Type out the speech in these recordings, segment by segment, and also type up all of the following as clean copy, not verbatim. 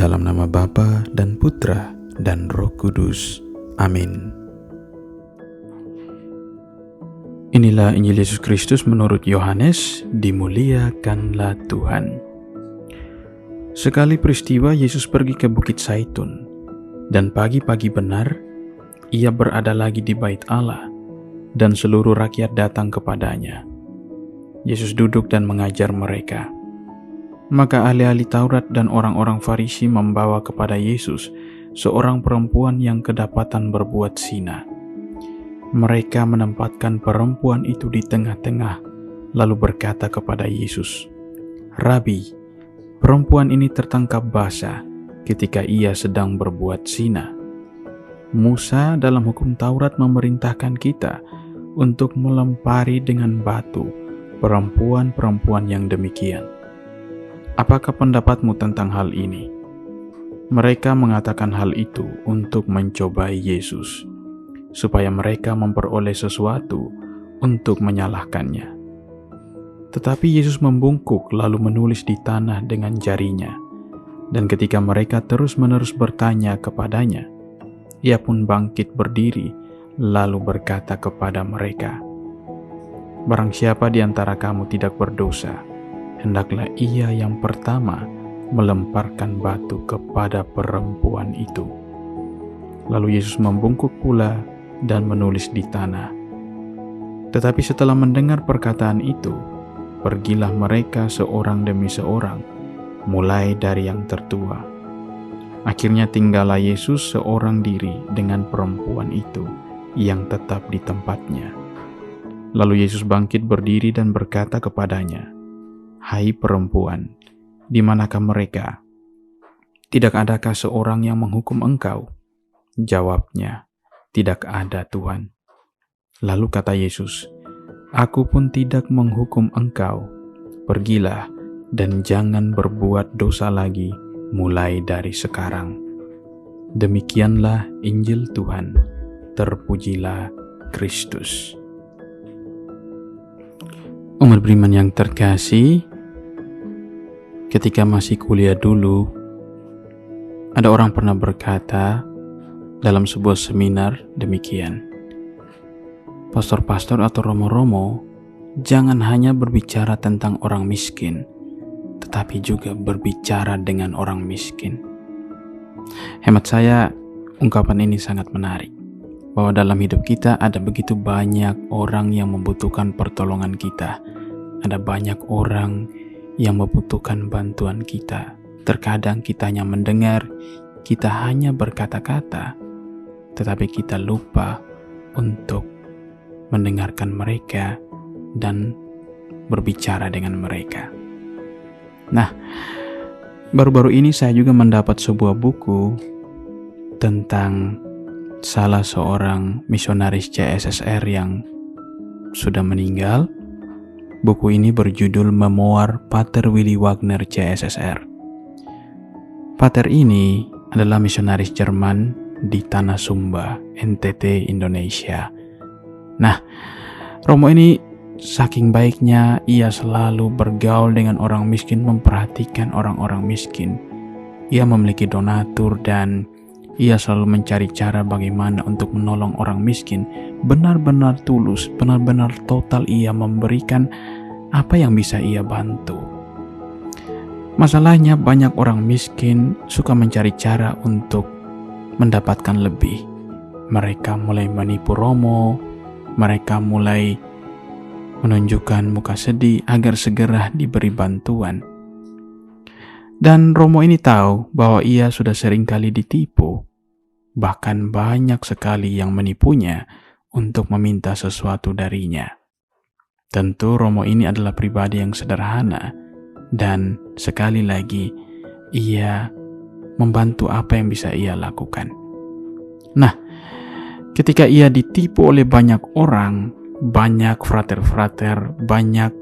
Dalam nama Bapa dan Putra dan Roh Kudus. Amin. Inilah Injil Yesus Kristus menurut Yohanes, dimuliakanlah Tuhan. Sekali peristiwa Yesus pergi ke Bukit Zaitun, dan pagi-pagi benar, ia berada lagi di bait Allah, dan seluruh rakyat datang kepadanya. Yesus duduk dan mengajar mereka. Maka ahli-ahli Taurat dan orang-orang Farisi membawa kepada Yesus seorang perempuan yang kedapatan berbuat zina. Mereka menempatkan perempuan itu di tengah-tengah, lalu berkata kepada Yesus, "Rabi, perempuan ini tertangkap basah ketika ia sedang berbuat zina. Musa dalam hukum Taurat memerintahkan kita untuk melempari dengan batu perempuan-perempuan yang demikian. Apakah pendapatmu tentang hal ini?" Mereka mengatakan hal itu untuk mencobai Yesus, supaya mereka memperoleh sesuatu untuk menyalahkannya. Tetapi Yesus membungkuk lalu menulis di tanah dengan jarinya, dan ketika mereka terus-menerus bertanya kepadanya, ia pun bangkit berdiri lalu berkata kepada mereka, "Barang siapa di antara kamu tidak berdosa, hendaklah ia yang pertama melemparkan batu kepada perempuan itu." Lalu Yesus membungkuk pula dan menulis di tanah. Tetapi setelah mendengar perkataan itu, pergilah mereka seorang demi seorang, mulai dari yang tertua. Akhirnya tinggallah Yesus seorang diri dengan perempuan itu yang tetap di tempatnya. Lalu Yesus bangkit berdiri dan berkata kepadanya, "Hai perempuan, di manakah mereka? Tidak adakah seorang yang menghukum engkau?" Jawabnya, "Tidak ada, Tuhan." Lalu kata Yesus, "Aku pun tidak menghukum engkau. Pergilah dan jangan berbuat dosa lagi mulai dari sekarang." Demikianlah Injil Tuhan. Terpujilah Kristus. Umat beriman yang terkasih, ketika masih kuliah dulu, ada orang pernah berkata dalam sebuah seminar demikian, "Pastor-pastor atau romo-romo jangan hanya berbicara tentang orang miskin, tetapi juga berbicara dengan orang miskin." Hemat saya, ungkapan ini sangat menarik, bahwa dalam hidup kita ada begitu banyak orang yang membutuhkan pertolongan kita. Ada banyak orang yang membutuhkan bantuan kita. Terkadang kita hanya mendengar, kita hanya berkata-kata, tetapi kita lupa untuk mendengarkan mereka dan berbicara dengan mereka. Nah, baru-baru ini saya juga mendapat sebuah buku tentang salah seorang misionaris CSSR yang sudah meninggal. Buku ini berjudul Memoir Pater Willy Wagner CSSR. Pater ini adalah misionaris Jerman di Tanah Sumba, NTT, Indonesia. Nah, Romo ini saking baiknya ia selalu bergaul dengan orang miskin, memperhatikan orang-orang miskin. Ia memiliki donatur dan ia selalu mencari cara bagaimana untuk menolong orang miskin. Benar-benar tulus, benar-benar total ia memberikan apa yang bisa ia bantu. Masalahnya banyak orang miskin suka mencari cara untuk mendapatkan lebih. Mereka mulai menipu Romo, mereka mulai menunjukkan muka sedih agar segera diberi bantuan. Dan Romo ini tahu bahwa ia sudah sering kali ditipu. Bahkan banyak sekali yang menipunya untuk meminta sesuatu darinya. Tentu Romo ini adalah pribadi yang sederhana, dan sekali lagi ia membantu apa yang bisa ia lakukan. Nah, ketika ia ditipu oleh banyak orang, banyak frater-frater, banyak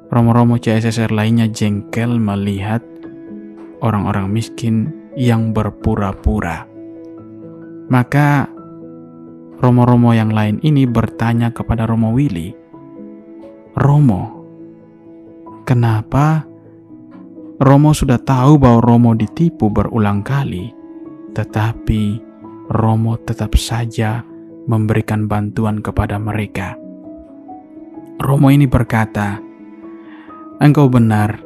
romo-romo CSSR lainnya jengkel melihat orang-orang miskin yang berpura-pura. Maka romo-romo yang lain ini bertanya kepada Romo Willy, "Romo, kenapa Romo sudah tahu bahwa Romo ditipu berulang kali, tetapi Romo tetap saja memberikan bantuan kepada mereka. Romo ini berkata, "Engkau benar,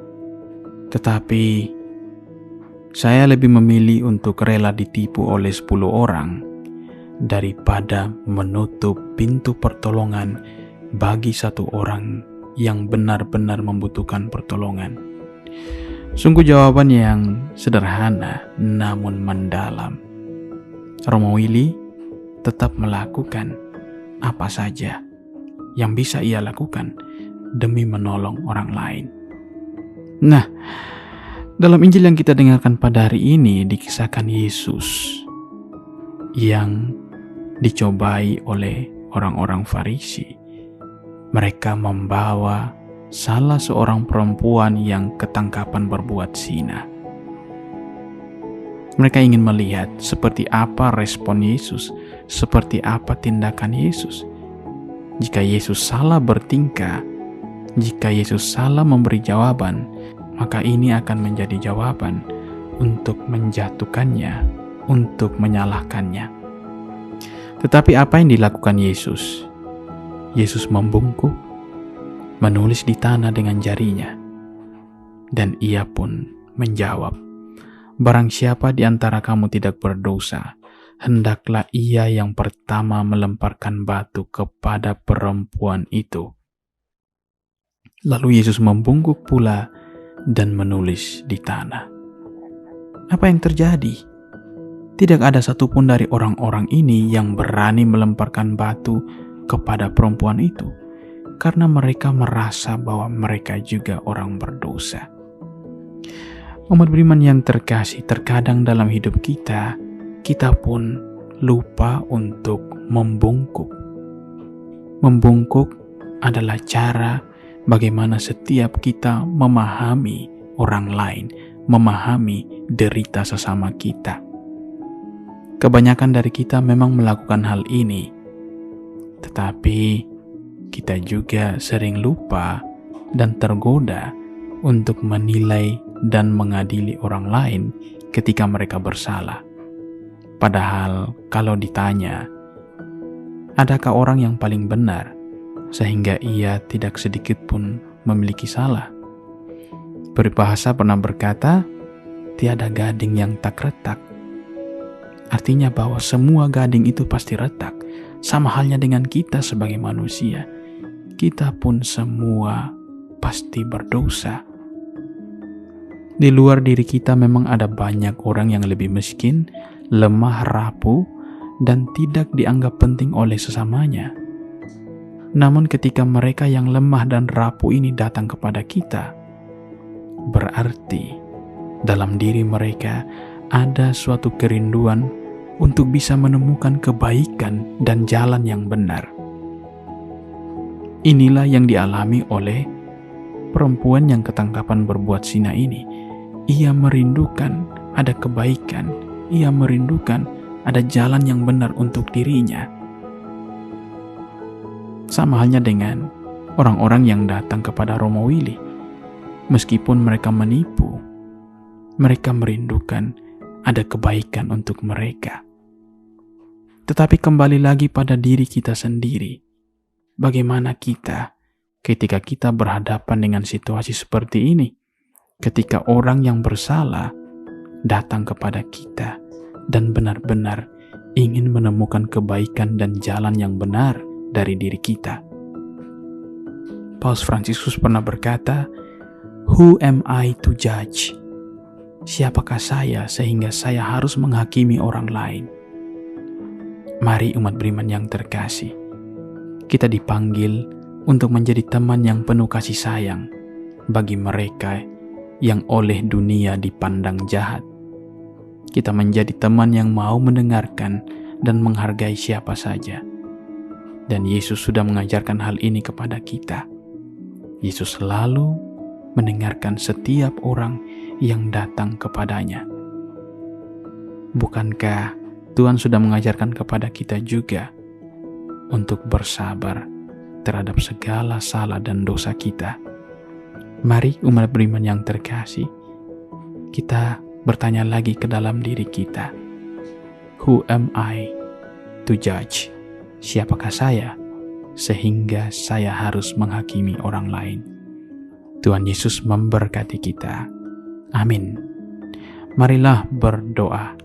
tetapi saya lebih memilih untuk rela ditipu oleh 10 orang daripada menutup pintu pertolongan bagi satu orang yang benar-benar membutuhkan pertolongan." Sungguh jawaban yang sederhana namun mendalam. Romo Willy tetap melakukan apa saja yang bisa ia lakukan demi menolong orang lain. Nah, dalam Injil yang kita dengarkan pada hari ini dikisahkan Yesus yang dicobai oleh orang-orang Farisi. Mereka membawa salah seorang perempuan yang ketangkapan berbuat zina. Mereka ingin melihat seperti apa respon Yesus, seperti apa tindakan Yesus. Jika Yesus salah bertingkah, jika Yesus salah memberi jawaban, maka ini akan menjadi jawaban untuk menjatuhkannya, untuk menyalahkannya. Tetapi apa yang dilakukan Yesus? Yesus membungkuk, menulis di tanah dengan jarinya, dan ia pun menjawab, "Barang siapa di antara kamu tidak berdosa, hendaklah ia yang pertama melemparkan batu kepada perempuan itu." Lalu Yesus membungkuk pula dan menulis di tanah. Apa yang terjadi? Tidak ada satupun dari orang-orang ini yang berani melemparkan batu kepada perempuan itu, karena mereka merasa bahwa mereka juga orang berdosa. Umat beriman yang terkasih, terkadang dalam hidup kita pun lupa untuk membungkuk. Membungkuk adalah cara bagaimana setiap kita memahami orang lain, memahami derita sesama kita. Kebanyakan dari kita memang melakukan hal ini, tetapi kita juga sering lupa dan tergoda untuk menilai dan mengadili orang lain ketika mereka bersalah. Padahal kalau ditanya, adakah orang yang paling benar sehingga ia tidak sedikit pun memiliki salah? Peribahasa pernah berkata, tiada gading yang tak retak. Artinya bahwa semua gading itu pasti retak. Sama halnya dengan kita sebagai manusia. Kita pun semua pasti berdosa. Di luar diri kita memang ada banyak orang yang lebih miskin, lemah, rapuh, dan tidak dianggap penting oleh sesamanya. Namun ketika mereka yang lemah dan rapuh ini datang kepada kita, berarti dalam diri mereka ada suatu kerinduan untuk bisa menemukan kebaikan dan jalan yang benar. Inilah yang dialami oleh perempuan yang ketangkapan berbuat zina ini. Ia merindukan ada kebaikan, ia merindukan ada jalan yang benar untuk dirinya. Sama halnya dengan orang-orang yang datang kepada Romo Willy. Meskipun mereka menipu, mereka merindukan ada kebaikan untuk mereka. Tetapi kembali lagi pada diri kita sendiri. Bagaimana kita ketika kita berhadapan dengan situasi seperti ini? Ketika orang yang bersalah datang kepada kita dan benar-benar ingin menemukan kebaikan dan jalan yang benar dari diri kita. Paus Fransiskus pernah berkata, "Who am I to judge?" Siapakah saya sehingga saya harus menghakimi orang lain? Mari umat beriman yang terkasih, kita dipanggil untuk menjadi teman yang penuh kasih sayang bagi mereka yang oleh dunia dipandang jahat. Kita menjadi teman yang mau mendengarkan dan menghargai siapa saja. Dan Yesus sudah mengajarkan hal ini kepada kita. Yesus selalu mendengarkan setiap orang yang datang kepadanya. Bukankah Tuhan sudah mengajarkan kepada kita juga untuk bersabar terhadap segala salah dan dosa kita? Mari umat beriman yang terkasih, kita bertanya lagi ke dalam diri kita, who am I to judge? Siapakah saya sehingga saya harus menghakimi orang lain? Tuhan Yesus memberkati kita. Amin. Marilah berdoa.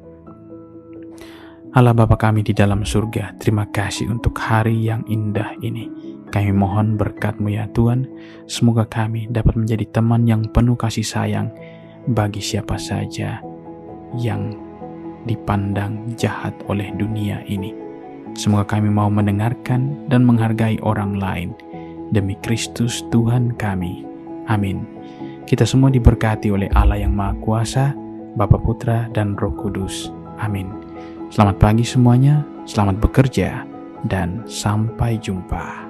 Allah Bapa kami di dalam surga, terima kasih untuk hari yang indah ini. Kami mohon berkat-Mu ya Tuhan, semoga kami dapat menjadi teman yang penuh kasih sayang bagi siapa saja yang dipandang jahat oleh dunia ini. Semoga kami mau mendengarkan dan menghargai orang lain demi Kristus Tuhan kami. Amin. Kita semua diberkati oleh Allah yang Maha Kuasa, Bapa, Putra, dan Roh Kudus. Amin. Selamat pagi semuanya, selamat bekerja, dan sampai jumpa.